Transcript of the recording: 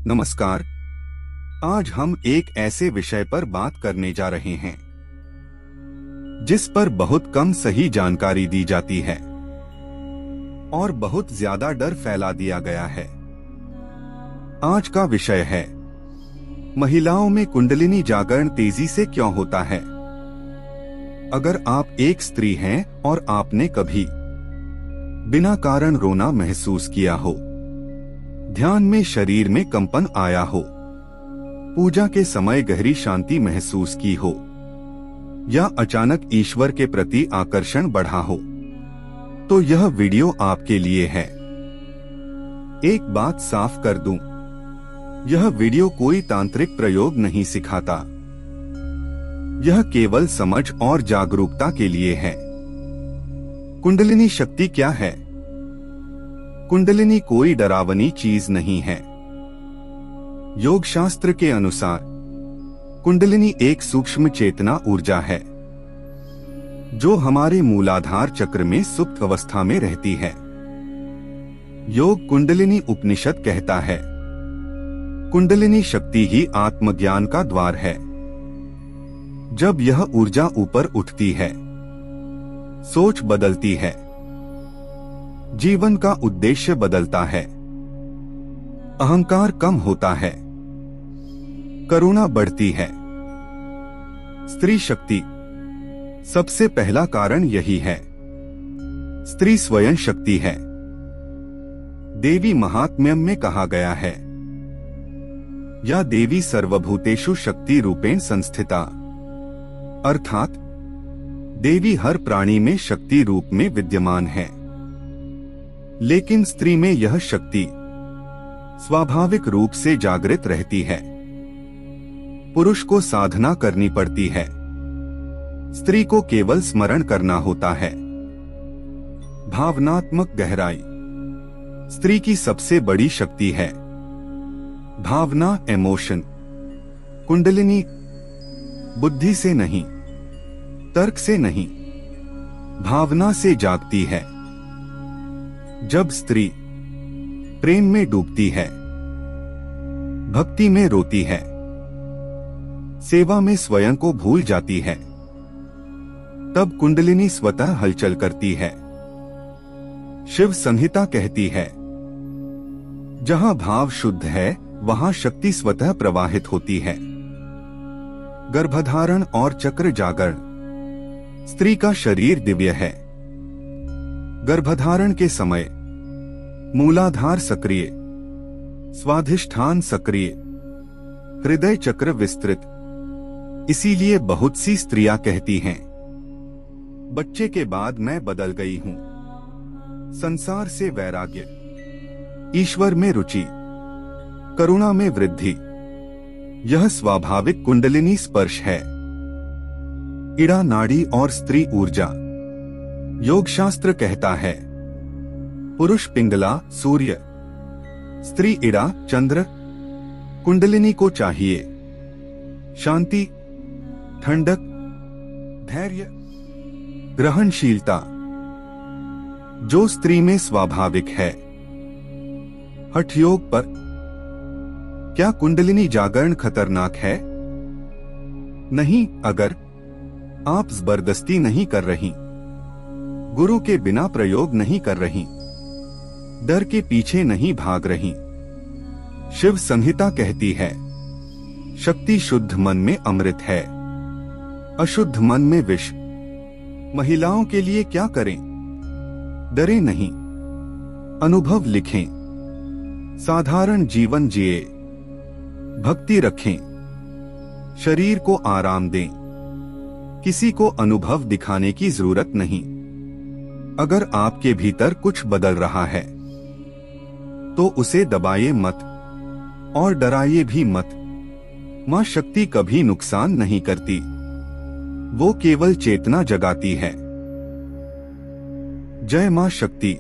नमस्कार। आज हम एक ऐसे विषय पर बात करने जा रहे हैं जिस पर बहुत कम सही जानकारी दी जाती है और बहुत ज्यादा डर फैला दिया गया है। आज का विषय है महिलाओं में कुंडलिनी जागरण तेजी से क्यों होता है। अगर आप एक स्त्री हैं और आपने कभी बिना कारण रोना महसूस किया हो, ध्यान में शरीर में कंपन आया हो, पूजा के समय गहरी शांति महसूस की हो या अचानक ईश्वर के प्रति आकर्षण बढ़ा हो, तो यह वीडियो आपके लिए है। एक बात साफ कर दूं, यह वीडियो कोई तांत्रिक प्रयोग नहीं सिखाता। यह केवल समझ और जागरूकता के लिए है। कुंडलिनी शक्ति क्या है? कुंडलिनी कोई डरावनी चीज नहीं है। योग शास्त्र के अनुसार कुंडलिनी एक सूक्ष्म चेतना ऊर्जा है जो हमारे मूलाधार चक्र में सुप्त अवस्था में रहती है। योग कुंडलिनी उपनिषद कहता है, कुंडलिनी शक्ति ही आत्मज्ञान का द्वार है। जब यह ऊर्जा ऊपर उठती है, सोच बदलती है, जीवन का उद्देश्य बदलता है, अहंकार कम होता है, करुणा बढ़ती है। स्त्री शक्ति सबसे पहला कारण यही है। स्त्री स्वयं शक्ति है। देवी महात्म्यम में कहा गया है, या देवी सर्वभूतेषु शक्ति रूपेण संस्थिता, अर्थात देवी हर प्राणी में शक्ति रूप में विद्यमान है। लेकिन स्त्री में यह शक्ति स्वाभाविक रूप से जागृत रहती है। पुरुष को साधना करनी पड़ती है, स्त्री को केवल स्मरण करना होता है। भावनात्मक गहराई स्त्री की सबसे बड़ी शक्ति है। भावना, इमोशन। कुंडलिनी बुद्धि से नहीं, तर्क से नहीं, भावना से जागती है। जब स्त्री प्रेम में डूबती है, भक्ति में रोती है, सेवा में स्वयं को भूल जाती है, तब कुंडलिनी स्वतः हलचल करती है। शिव संहिता कहती है, जहां भाव शुद्ध है वहां शक्ति स्वतः प्रवाहित होती है। गर्भधारण और चक्र जागरण। स्त्री का शरीर दिव्य है। गर्भधारण के समय मूलाधार सक्रिय, स्वाधिष्ठान सक्रिय, हृदय चक्र विस्तृत। इसीलिए बहुत सी स्त्रियां कहती हैं, बच्चे के बाद मैं बदल गई हूं। संसार से वैराग्य, ईश्वर में रुचि, करुणा में वृद्धि। यह स्वाभाविक कुंडलिनी स्पर्श है। इड़ा नाड़ी और स्त्री ऊर्जा। योग शास्त्र कहता है, पुरुष पिंगला सूर्य, स्त्री इड़ा चंद्र। कुंडलिनी को चाहिए शांति, ठंडक, धैर्य, ग्रहणशीलता, जो स्त्री में स्वाभाविक है। हठ योग पर क्या कुंडलिनी जागरण खतरनाक है? नहीं, अगर आप जबरदस्ती नहीं कर रही, गुरु के बिना प्रयोग नहीं कर रही, डर के पीछे नहीं भाग रही। शिव संहिता कहती है, शक्ति शुद्ध मन में अमृत है, अशुद्ध मन में विष। महिलाओं के लिए क्या करें? डरे नहीं, अनुभव लिखें, साधारण जीवन जिए, भक्ति रखें, शरीर को आराम दें। किसी को अनुभव दिखाने की जरूरत नहीं। अगर आपके भीतर कुछ बदल रहा है तो उसे दबाइए मत और डराइए भी मत। मां शक्ति कभी नुकसान नहीं करती, वो केवल चेतना जगाती है। जय मां शक्ति।